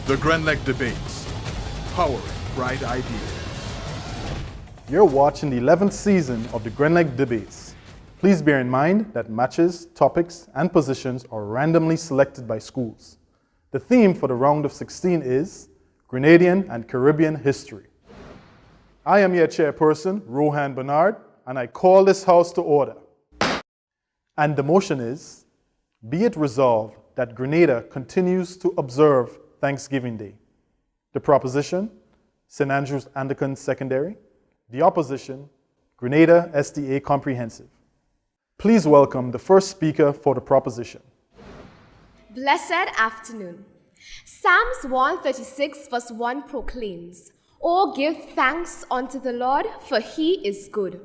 The Grenlec Debates, powering bright ideas. You're watching the 11th season of the Grenlec Debates. Please bear in mind that matches, topics, and positions are randomly selected by schools. The theme for the round of 16 is Grenadian and Caribbean history. I am your chairperson, Rohan Bernard, and I call this house to order. And the motion is, be it resolved that Grenada continues to observe Thanksgiving Day. The proposition, St. Andrew's Anglican Secondary. The opposition, Grenada SDA Comprehensive. Please welcome the first speaker for the proposition. Blessed afternoon. Psalms 136 verse 1 proclaims, "Oh, give thanks unto the Lord, for he is good."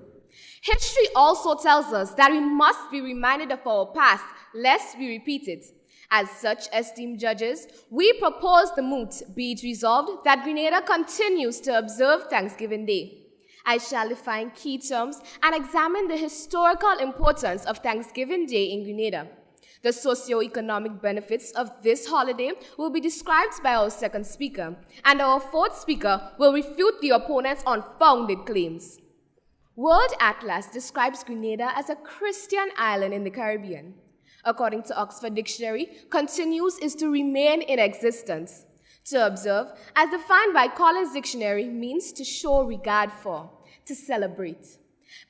History also tells us that we must be reminded of our past, lest we repeat it. As such, esteemed judges, we propose the moot, be it resolved, that Grenada continues to observe Thanksgiving Day. I shall define key terms and examine the historical importance of Thanksgiving Day in Grenada. The socio-economic benefits of this holiday will be described by our second speaker, and our fourth speaker will refute the opponent's unfounded claims. World Atlas describes Grenada as a Christian island in the Caribbean. According to Oxford Dictionary, continues is to remain in existence. To observe, as defined by Collins Dictionary, means to show regard for, to celebrate.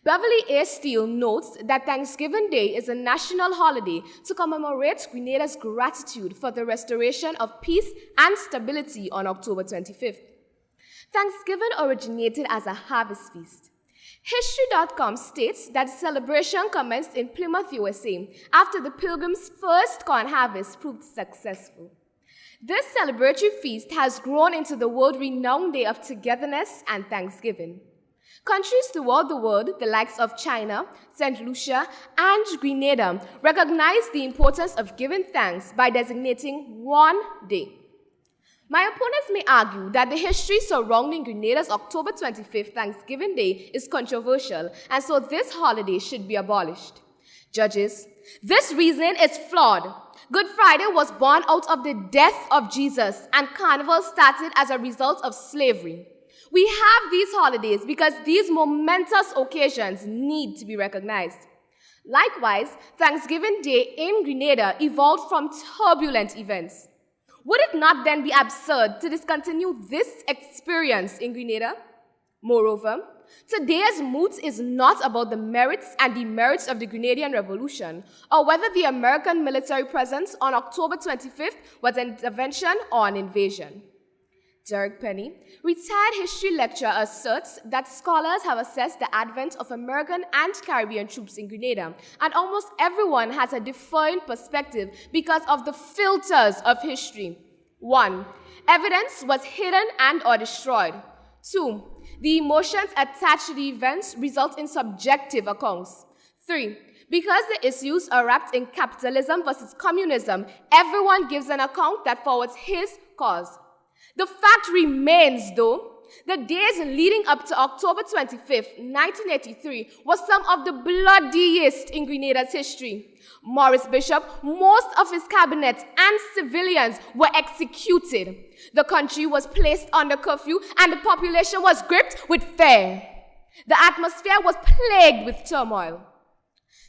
Beverly A. Steele notes that Thanksgiving Day is a national holiday to commemorate Grenada's gratitude for the restoration of peace and stability on October 25th. Thanksgiving originated as a harvest feast. History.com states that the celebration commenced in Plymouth, USA, after the Pilgrims' first corn harvest proved successful. This celebratory feast has grown into the world-renowned day of togetherness and Thanksgiving. Countries throughout the world, the likes of China, St. Lucia, and Grenada, recognize the importance of giving thanks by designating one day. My opponents may argue that the history surrounding Grenada's October 25th Thanksgiving Day is controversial, and so this holiday should be abolished. Judges, this reasoning is flawed. Good Friday was born out of the death of Jesus, and Carnival started as a result of slavery. We have these holidays because these momentous occasions need to be recognized. Likewise, Thanksgiving Day in Grenada evolved from turbulent events. Would it not then be absurd to discontinue this experience in Grenada? Moreover, today's moot is not about the merits and demerits of the Grenadian Revolution, or whether the American military presence on October 25th was an intervention or an invasion. Derek Penny, retired history lecturer, asserts that scholars have assessed the advent of American and Caribbean troops in Grenada, and almost everyone has a different perspective because of the filters of history. 1. Evidence was hidden and or destroyed. 2. The emotions attached to the events result in subjective accounts. 3. Because the issues are wrapped in capitalism versus communism, everyone gives an account that forwards his cause. The fact remains, though, the days leading up to October 25th, 1983, was some of the bloodiest in Grenada's history. Maurice Bishop, most of his cabinet, and civilians were executed. The country was placed under curfew, and the population was gripped with fear. The atmosphere was plagued with turmoil.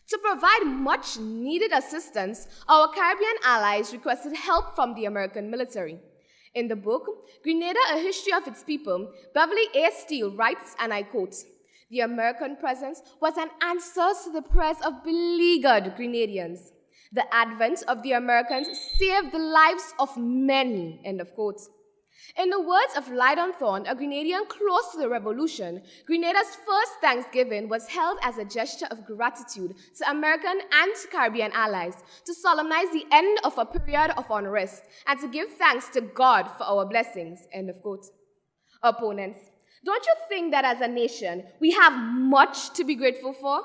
To provide much-needed assistance, our Caribbean allies requested help from the American military. In the book, Grenada, A History of Its People, Beverly A. Steele writes, and I quote, "The American presence was an answer to the prayers of beleaguered Grenadians. The advent of the Americans saved the lives of many," end of quote. In the words of Lydon Thorne, a Grenadian close to the revolution, Grenada's first Thanksgiving was held as a gesture of gratitude to American and Caribbean allies, to solemnize the end of a period of unrest, and to give thanks to God for our blessings, end of quote. Opponents, don't you think that as a nation, we have much to be grateful for?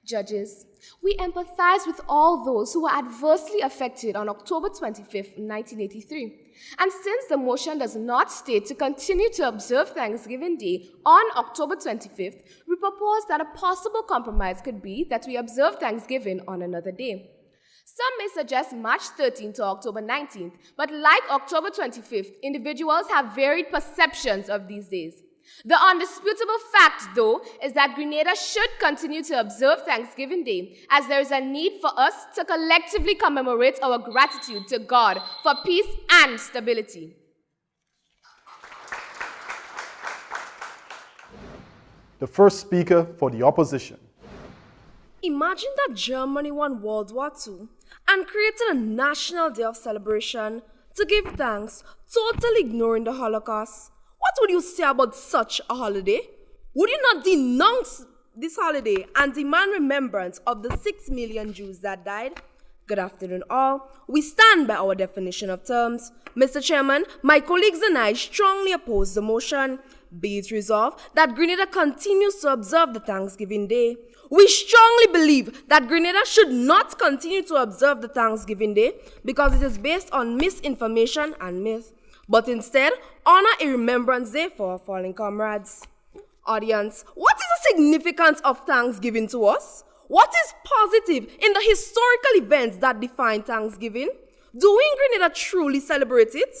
Judges, we empathize with all those who were adversely affected on October 25th, 1983. And since the motion does not state to continue to observe Thanksgiving Day on October 25th, we propose that a possible compromise could be that we observe Thanksgiving on another day. Some may suggest March 13th to October 19th, but like October 25th, individuals have varied perceptions of these days. The undisputable fact, though, is that Grenada should continue to observe Thanksgiving Day, as there is a need for us to collectively commemorate our gratitude to God for peace and stability. The first speaker for the opposition. Imagine that Germany won World War II and created a national day of celebration to give thanks, totally ignoring the Holocaust. What would you say about such a holiday? Would you not denounce this holiday and demand remembrance of the 6 million Jews that died? Good afternoon, all. We stand by our definition of terms. Mr. Chairman, my colleagues and I strongly oppose the motion. Be it resolved that Grenada continues to observe the Thanksgiving Day. We strongly believe that Grenada should not continue to observe the Thanksgiving Day because it is based on misinformation and myth, but instead honor a Remembrance Day for our fallen comrades. Audience, what is the significance of Thanksgiving to us? What is positive in the historical events that define Thanksgiving? Do we in Grenada truly celebrate it?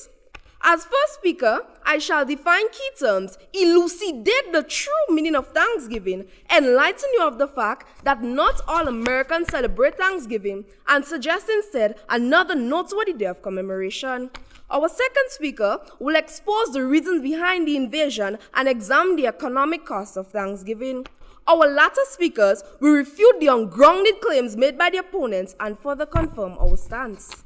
As first speaker, I shall define key terms, elucidate the true meaning of Thanksgiving, enlighten you of the fact that not all Americans celebrate Thanksgiving, and suggest instead another noteworthy day of commemoration. Our second speaker will expose the reasons behind the invasion and examine the economic cost of Thanksgiving. Our latter speakers will refute the ungrounded claims made by the opponents and further confirm our stance.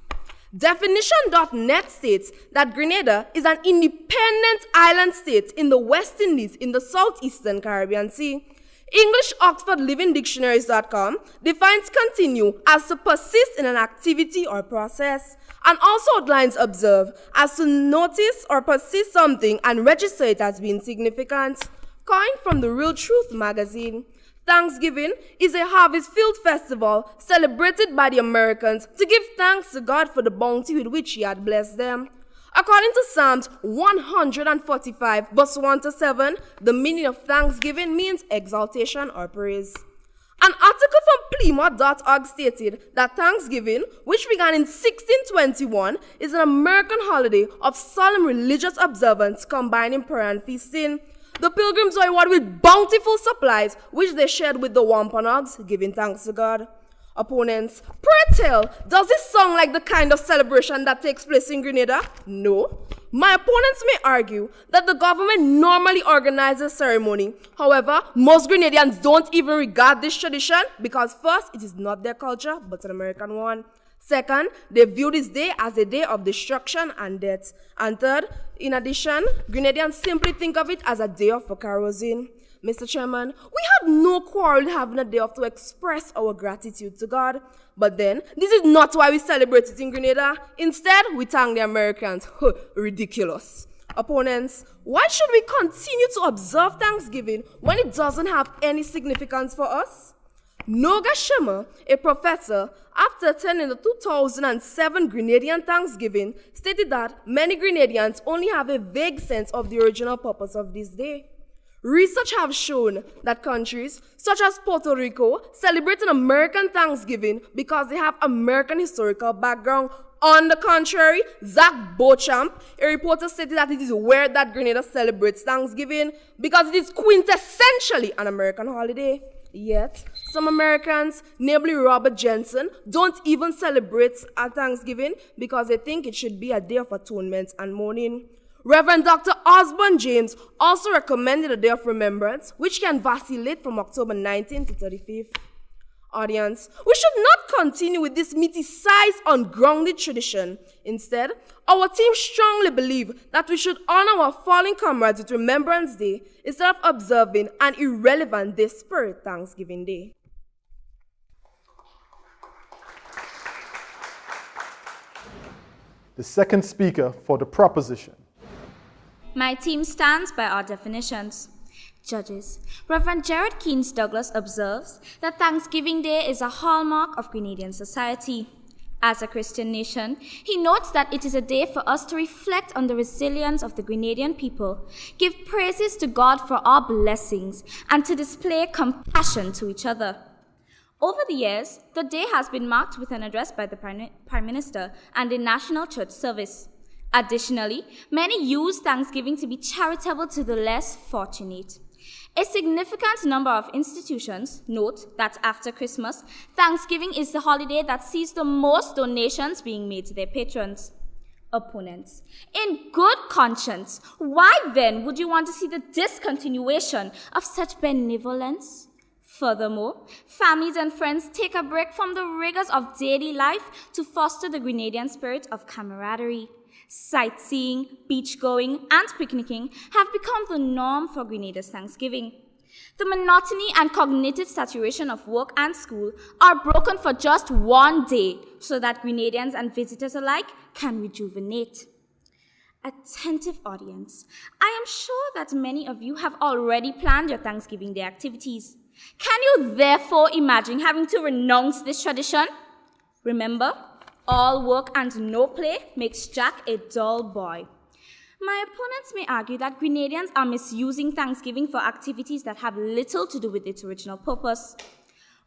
Definition.net states that Grenada is an independent island state in the West Indies in the southeastern Caribbean Sea. English Oxford Living Dictionaries.com defines continue as to persist in an activity or process, and also outlines observe as to notice or persist something and register it as being significant. Coined from the Real Truth magazine. Thanksgiving is a harvest-filled festival celebrated by the Americans to give thanks to God for the bounty with which He had blessed them. According to Psalms 145, verse 1-7, the meaning of Thanksgiving means exaltation or praise. An article from Plymouth.org stated that Thanksgiving, which began in 1621, is an American holiday of solemn religious observance combining prayer and feasting. The pilgrims were rewarded with bountiful supplies, which they shared with the Wampanoags, giving thanks to God. Opponents, pray tell, does this sound like the kind of celebration that takes place in Grenada? No. My opponents may argue that the government normally organizes ceremony. However, most Grenadians don't even regard this tradition because first, it is not their culture, but an American one. Second, they view this day as a day of destruction and death. And third, in addition, Grenadians simply think of it as a day off for carousing. Mr. Chairman, we have no quarrel with having a day off to express our gratitude to God. But then, this is not why we celebrate it in Grenada. Instead, we thank the Americans. Ridiculous. Opponents, why should we continue to observe Thanksgiving when it doesn't have any significance for us? Noga Shimmer, a professor, after attending the 2007 Grenadian Thanksgiving, stated that many Grenadians only have a vague sense of the original purpose of this day. Research have shown that countries such as Puerto Rico celebrate an American Thanksgiving because they have American historical background. On the contrary, Zach Beauchamp, a reporter, stated that it is weird that Grenada celebrates Thanksgiving because it is quintessentially an American holiday. Yet, some Americans, namely Robert Jensen, don't even celebrate Thanksgiving because they think it should be a day of atonement and mourning. Reverend Dr. Osborne James also recommended a day of remembrance, which can vacillate from October 19th to 35th. Audience, we should not continue with this mythicized, ungrounded tradition. Instead, our team strongly believe that we should honor our fallen comrades with Remembrance Day instead of observing an irrelevant disparate Thanksgiving Day. The second speaker for the proposition. My team stands by our definitions. Judges, Reverend Gerard Keynes Douglas observes that Thanksgiving Day is a hallmark of Grenadian society. As a Christian nation, he notes that it is a day for us to reflect on the resilience of the Grenadian people, give praises to God for our blessings, and to display compassion to each other. Over the years, the day has been marked with an address by the Prime Minister and a national church service. Additionally, many use Thanksgiving to be charitable to the less fortunate. A significant number of institutions note that after Christmas, Thanksgiving is the holiday that sees the most donations being made to their patrons. Opponents. In good conscience, why then would you want to see the discontinuation of such benevolence? Furthermore, families and friends take a break from the rigors of daily life to foster the Grenadian spirit of camaraderie. Sightseeing, beach-going, and picnicking have become the norm for Grenada's Thanksgiving. The monotony and cognitive saturation of work and school are broken for just one day so that Grenadians and visitors alike can rejuvenate. Attentive audience, I am sure that many of you have already planned your Thanksgiving Day activities. Can you therefore imagine having to renounce this tradition? Remember, all work and no play makes Jack a dull boy. My opponents may argue that Grenadians are misusing Thanksgiving for activities that have little to do with its original purpose.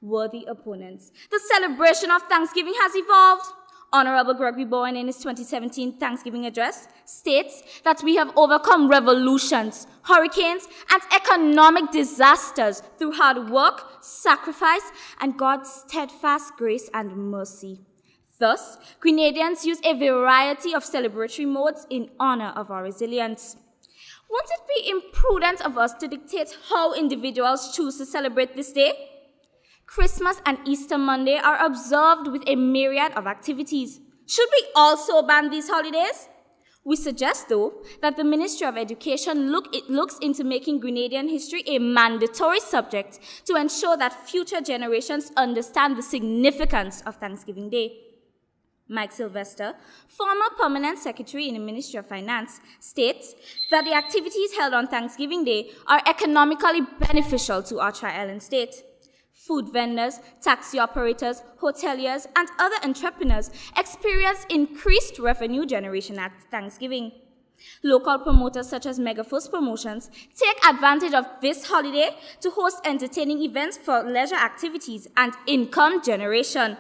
Worthy opponents, the celebration of Thanksgiving has evolved. Honorable Gregory Bowen, in his 2017 Thanksgiving address, states that we have overcome revolutions, hurricanes, and economic disasters through hard work, sacrifice, and God's steadfast grace and mercy. Thus, Grenadians use a variety of celebratory modes in honor of our resilience. Won't it be imprudent of us to dictate how individuals choose to celebrate this day? Christmas and Easter Monday are observed with a myriad of activities. Should we also ban these holidays? We suggest, though, that the Ministry of Education looks into making Grenadian history a mandatory subject to ensure that future generations understand the significance of Thanksgiving Day. Mike Sylvester, former permanent secretary in the Ministry of Finance, states that the activities held on Thanksgiving Day are economically beneficial to our tri-island state. Food vendors, taxi operators, hoteliers, and other entrepreneurs experience increased revenue generation at Thanksgiving. Local promoters such as Megaforce Promotions take advantage of this holiday to host entertaining events for leisure activities and income generation.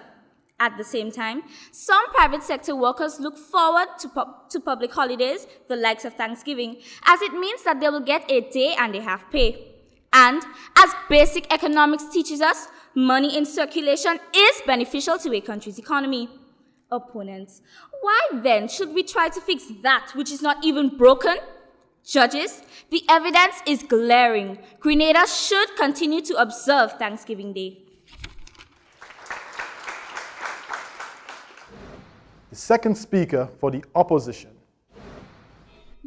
At the same time, some private sector workers look forward to public holidays, the likes of Thanksgiving, as it means that they will get a day and a half pay. And as basic economics teaches us, money in circulation is beneficial to a country's economy. Opponents, why then should we try to fix that which is not even broken? Judges, the evidence is glaring. Grenada should continue to observe Thanksgiving Day. The second speaker for the opposition.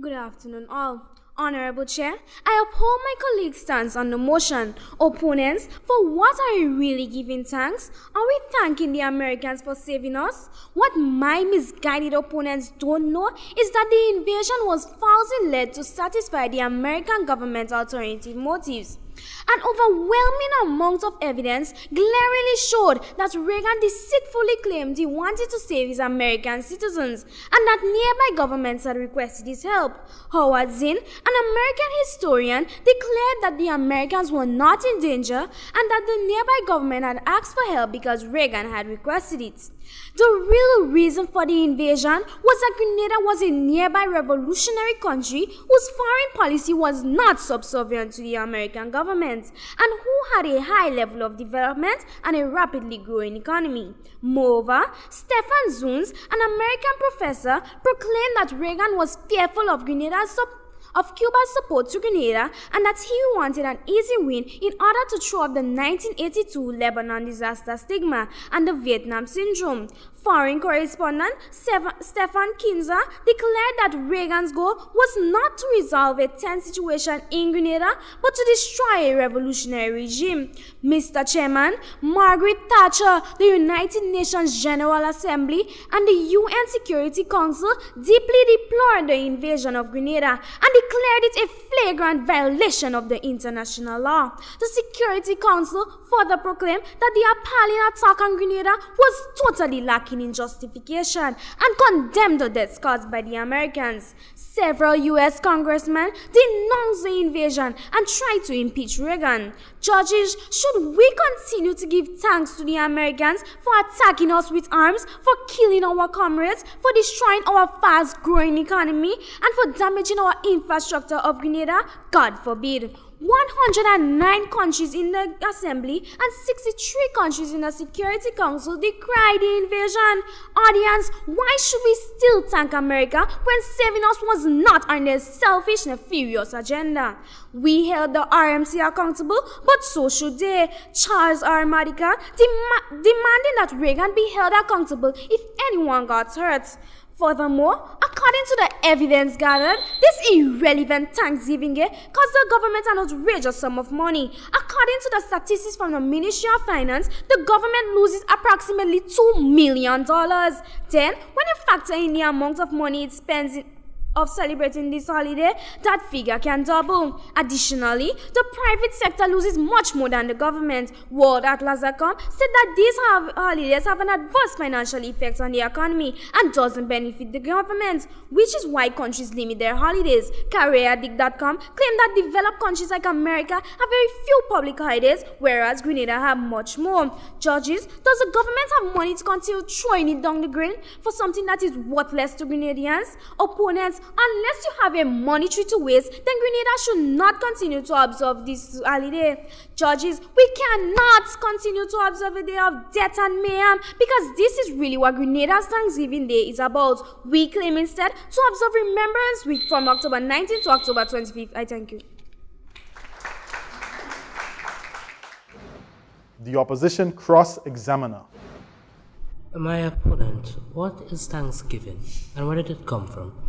Good afternoon all. Honorable Chair, I uphold my colleague's stance on the motion. Opponents, for what are we really giving thanks? Are we thanking the Americans for saving us? What my misguided opponents don't know is that the invasion was falsely led to satisfy the American government's alternative motives. An overwhelming amount of evidence glaringly showed that Reagan deceitfully claimed he wanted to save his American citizens and that nearby governments had requested his help. Howard Zinn, an American historian, declared that the Americans were not in danger and that the nearby government had asked for help because Reagan had requested it. The real reason for the invasion was that Grenada was a nearby revolutionary country whose foreign policy was not subservient to the American government and who had a high level of development and a rapidly growing economy. Moreover, Stefan Zuns, an American professor, proclaimed that Reagan was fearful of Cuba's support to Grenada and that he wanted an easy win in order to throw off the 1982 Lebanon disaster stigma and the Vietnam syndrome. Foreign correspondent Stefan Kinzer declared that Reagan's goal was not to resolve a tense situation in Grenada, but to destroy a revolutionary regime. Mr. Chairman, Margaret Thatcher, the United Nations General Assembly, and the UN Security Council deeply deplored the invasion of Grenada and declared it a flagrant violation of the international law. The Security Council further proclaimed that the appalling attack on Grenada was totally lacking in justification and condemned the deaths caused by the Americans. Several U.S. congressmen denounced the invasion and tried to impeach Reagan. Judges, should we continue to give thanks to the Americans for attacking us with arms, for killing our comrades, for destroying our fast-growing economy, and for damaging our infrastructure of Grenada? God forbid. 109 countries in the Assembly and 63 countries in the Security Council decried the invasion. Audience, why should we still thank America when saving us was not on their selfish, nefarious agenda? We held the RMC accountable, but so should they. Charles R. Madigan demanding that Reagan be held accountable if anyone got hurt. Furthermore, according to the evidence gathered, this irrelevant Thanksgiving cost the government an outrageous sum of money. According to the statistics from the Ministry of Finance, the government loses approximately $2 million. Then, when you factor in the amount of money it spends of celebrating this holiday, that figure can double. Additionally, the private sector loses much more than the government. WorldAtlas.com said that these holidays have an adverse financial effect on the economy and doesn't benefit the government, which is why countries limit their holidays. CareerDick.com claimed that developed countries like America have very few public holidays, whereas Grenada have much more. Judges, does the government have money to continue throwing it down the drain for something that is worthless to Grenadians? Opponents, unless you have a monetary to waste, then Grenada should not continue to observe this holiday. Judges, we cannot continue to observe a day of death and mayhem because this is really what Grenada's Thanksgiving Day is about. We claim instead to observe Remembrance Week from October 19th to October 25th. I thank you. The opposition cross-examiner. My opponent, what is Thanksgiving and where did it come from?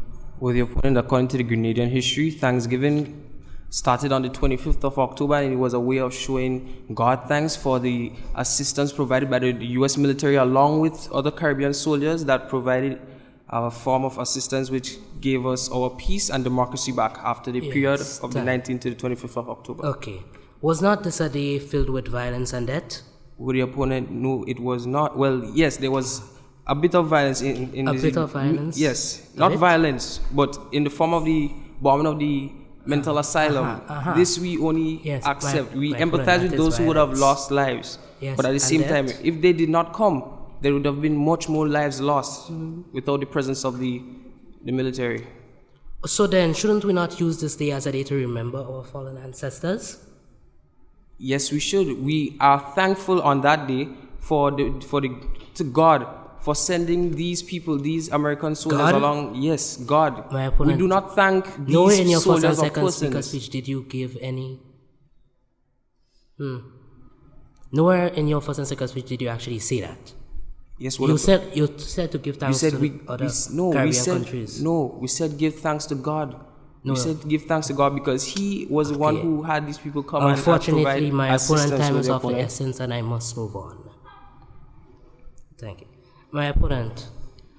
Well, the opponent, according to the Grenadian history, Thanksgiving started on the 25th of October, and it was a way of showing God thanks for the assistance provided by the U.S. military along with other Caribbean soldiers that provided a form of assistance which gave us our peace and democracy back after the period of the 19th to the 25th of October. Okay. Was not this a day filled with violence and death? With the opponent, no, it was not. Well, yes, there was a bit of violence in a bit of violence? Yes, not violence, but in the form of the bombing of the mental asylum. This we only accept. We empathize with those who would have lost lives. Yes, but at the same time, if they did not come, there would have been much more lives lost without the presence of the military. So then, shouldn't we not use this day as a day to remember our fallen ancestors? Yes, we should. We are thankful on that day to God for sending these people, these American soldiers along. Yes, God. My opponent, we do not thank these nowhere in your first and soldiers or second speaker persons. speech did you give any... Nowhere in your first and second speech did you actually say that. Yes, you said to give thanks to other Caribbean countries. No, we said give thanks to God. We said give thanks to God because He was the one who had these people come and provide assistance. Unfortunately, my opponent time is of the essence and I must move on. Thank you. My opponent,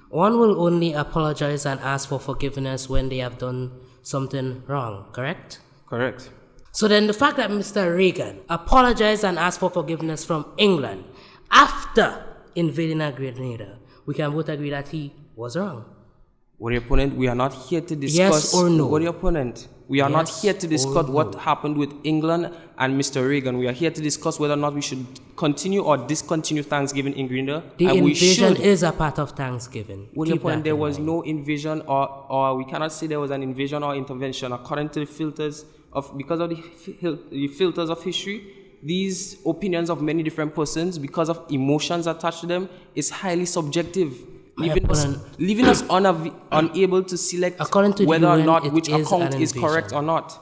one will only apologize and ask for forgiveness when they have done something wrong, correct? Correct. So then the fact that Mr. Reagan apologized and asked for forgiveness from England after invading Grenada, we can both agree that he was wrong. With the opponent, we are not here to discuss. Yes or no? With the opponent, we are not here to discuss what happened with England and Mr. Reagan. We are here to discuss whether or not we should continue or discontinue Thanksgiving in Grenada. The invasion is a part of Thanksgiving. With the opponent, there was no invasion or we cannot say there was an invasion or intervention according to the filters of, because of the filters of history. These opinions of many different persons, because of emotions attached to them, is highly subjective. Leaving us unable to select whether or not which account is correct or not.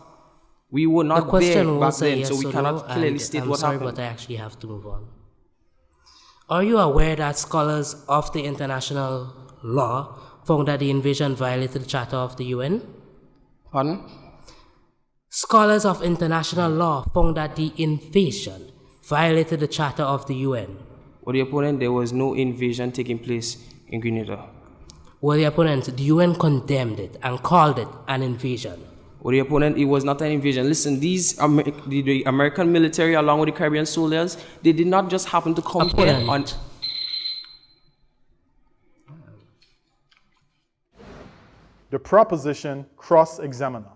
We were not there back then, so we cannot clearly state what happened. But I actually have to move on. Are you aware that scholars of the international law found that the invasion violated the Charter of the UN? Pardon? Scholars of international law found that the invasion violated the Charter of the UN. With the opponent, there was no invasion taking place in Grenada. Well, the opponent, the UN condemned it and called it an invasion. Or the opponent, it was not an invasion. Listen, the American military, along with the Caribbean soldiers, they did not just happen to come here on. The proposition cross-examiner.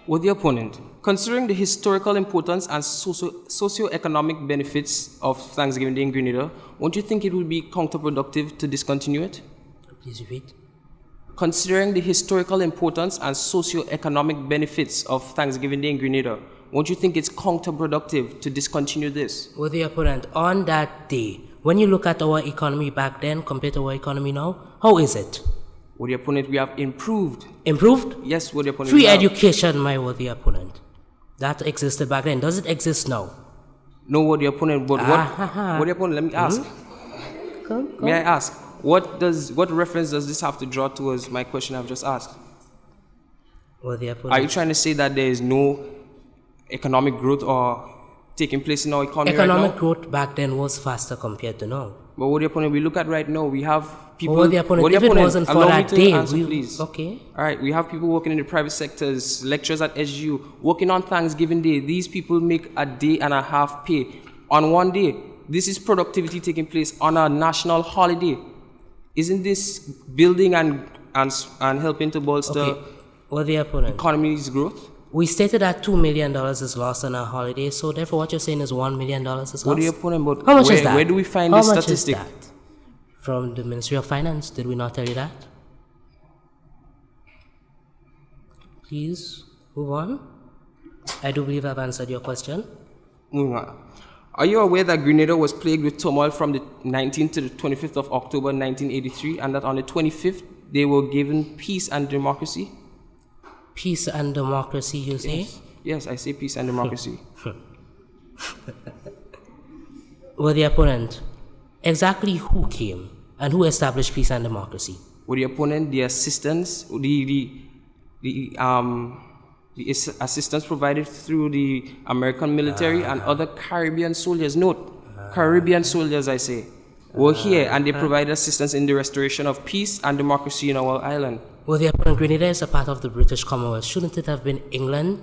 With the opponent, considering the historical importance and socio-economic benefits of Thanksgiving Day in Grenada, won't you think it would be counterproductive to discontinue it? Please repeat. Considering the historical importance and socio-economic benefits of Thanksgiving Day in Grenada, won't you think it's counterproductive to discontinue this? With the opponent, on that day, when you look at our economy back then compared to our economy now, how is it? With the opponent, we have improved. Improved? Yes, with the opponent. Free education, my worthy opponent. That existed back then. Does it exist now? No, with the opponent, but what? With the opponent, let me ask. Come. May I ask, what reference does this have to draw towards my question I've just asked? With the opponent. Are you trying to say that there is no economic growth or taking place in our economy Economic right now? growth back then was faster compared to now. But what the opponent we look at right now, we have people. What the opponent, if it wasn't for that day, please. Okay. All right, we have people working in the private sectors, lecturers at SGU, working on Thanksgiving Day. These people make a day and a half pay on one day. This is productivity taking place on a national holiday. Isn't this building and helping to bolster the opponent, economy's growth? We stated that $2 million is lost on our holiday, so therefore what you're saying is $1 million is lost. What do you opponent? But how much is that? Where do we find this statistic? How much is that? From the Ministry of Finance, did we not tell you that? Please move on. I do believe I've answered your question. Moving on. Are you aware that Grenada was plagued with turmoil from the 19th to the 25th of October 1983, and that on the 25th they were given peace and democracy? Peace and democracy, you say? Yes, I say peace and democracy. Well, the opponent, exactly who came and who established peace and democracy? With the opponent, the assistance, the assistance provided through the American military and other Caribbean soldiers. Note, Caribbean soldiers, I say, were here and they provided assistance in the restoration of peace and democracy in our island. Well, the opponent, Grenada is a part of the British Commonwealth. Shouldn't it have been England?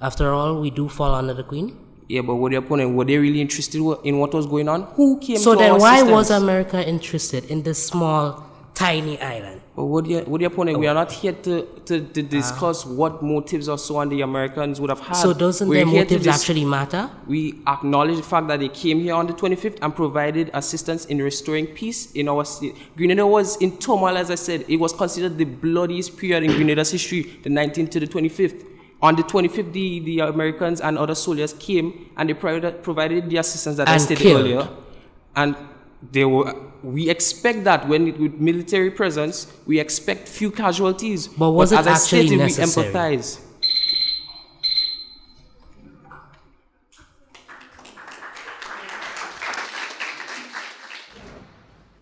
After all, we do fall under the Queen. Yeah, but with the opponent, were they really interested in what was going on? Who came so to then our why assistance? was America interested in this small, tiny island? But with the opponent, we are not here to discuss what motives or so on the Americans would have had. So doesn't their motives actually matter? We acknowledge the fact that they came here on the 25th and provided assistance in restoring peace in our state. Grenada was in turmoil, as I said. It was considered the bloodiest period in Grenada's history, the 19th to the 25th. On the 25th, the Americans and other soldiers came and they provided the assistance that I stated earlier. And we expect that with military presence, we expect few casualties. But was it as actually I stated, necessary? we empathize.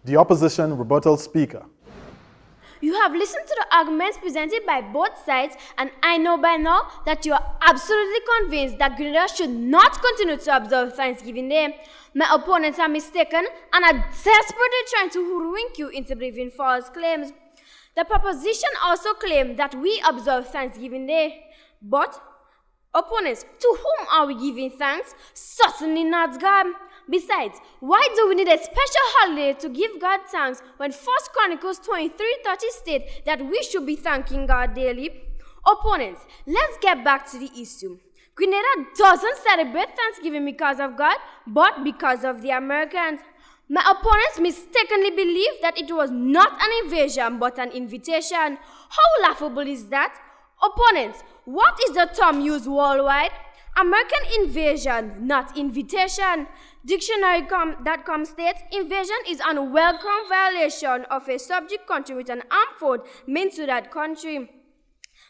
The opposition rebuttal speaker. You have listened to the arguments presented by both sides, and I know by now that you are absolutely convinced that Grenada should not continue to observe Thanksgiving Day. My opponents are mistaken and are desperately trying to hoodwink you into believing false claims. The proposition also claims that we observe Thanksgiving Day. But, opponents, to whom are we giving thanks? Certainly not God. Besides, why do we need a special holiday to give God thanks when 1 Chronicles 23:30 state that we should be thanking God daily? Opponents, let's get back to the issue. Grenada doesn't celebrate Thanksgiving because of God, but because of the Americans. My opponents mistakenly believe that it was not an invasion but an invitation. How laughable is that? Opponents, what is the term used worldwide? American invasion, not invitation. Dictionary.com states invasion is an unwelcome violation of a subject country with an armed force meant to that country.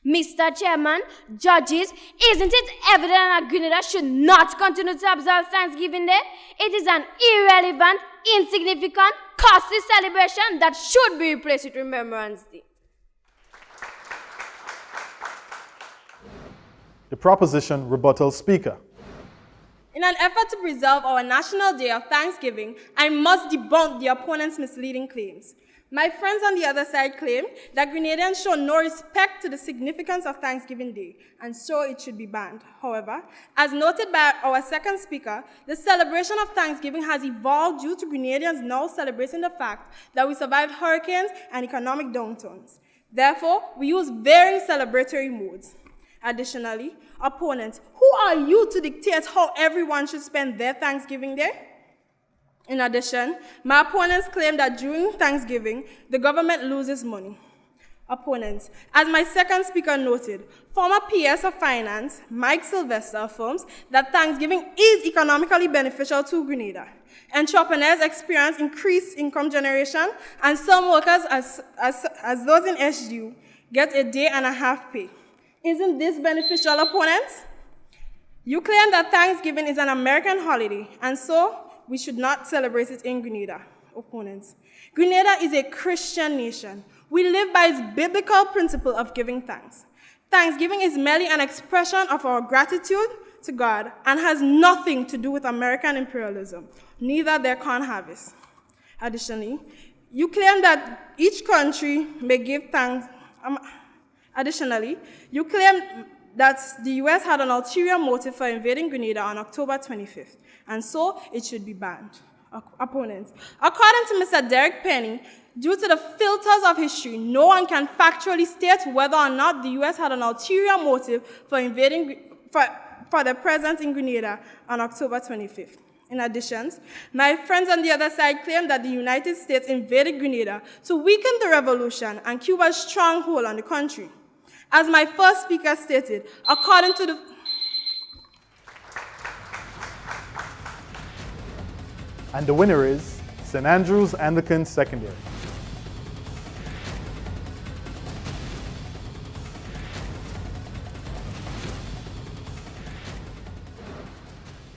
Mr. Chairman, judges, isn't it evident that Grenada should not continue to observe Thanksgiving Day? It is an irrelevant, insignificant, costly celebration that should be replaced with Remembrance Day. The proposition rebuttal speaker. In an effort to preserve our National Day of Thanksgiving, I must debunk the opponent's misleading claims. My friends on the other side claim that Grenadians show no respect to the significance of Thanksgiving Day, and so it should be banned. However, as noted by our second speaker, the celebration of Thanksgiving has evolved due to Grenadians now celebrating the fact that we survived hurricanes and economic downturns. Therefore, we use varying celebratory modes. Additionally, opponents, who are you to dictate how everyone should spend their Thanksgiving Day? In addition, my opponents claim that during Thanksgiving, the government loses money. Opponents, as my second speaker noted, former PS of Finance, Mike Sylvester, affirms that Thanksgiving is economically beneficial to Grenada. Entrepreneurs experience increased income generation, and some workers, as those in SDU, get a day and a half pay. Isn't this beneficial, opponents? You claim that Thanksgiving is an American holiday, and so we should not celebrate it in Grenada. Opponents, Grenada is a Christian nation. We live by its biblical principle of giving thanks. Thanksgiving is merely an expression of our gratitude to God and has nothing to do with American imperialism, neither their corn harvest. Additionally, you claim that each country may give thanks. Additionally, you claim that the U.S. had an ulterior motive for invading Grenada on October 25th, and so it should be banned. Opponents, according to Mr. Derek Penny, due to the filters of history, no one can factually state whether or not the U.S. had an ulterior motive for invading, for their presence in Grenada on October 25th. In addition, my friends on the other side claim that the United States invaded Grenada to weaken the revolution and Cuba's stronghold on the country. As my first speaker stated, according to the... And the winner is St. Andrew's Anglican Secondary.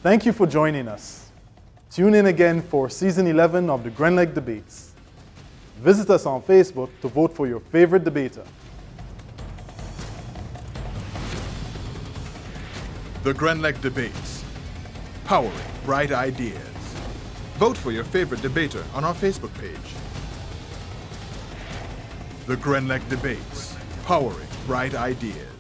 Thank you for joining us. Tune in again for Season 11 of the Grenlec Debates. Visit us on Facebook to vote for your favorite debater. The Grenlec Debates, powering bright ideas. Vote for your favorite debater on our Facebook page. The Grenlec Debates, powering bright ideas.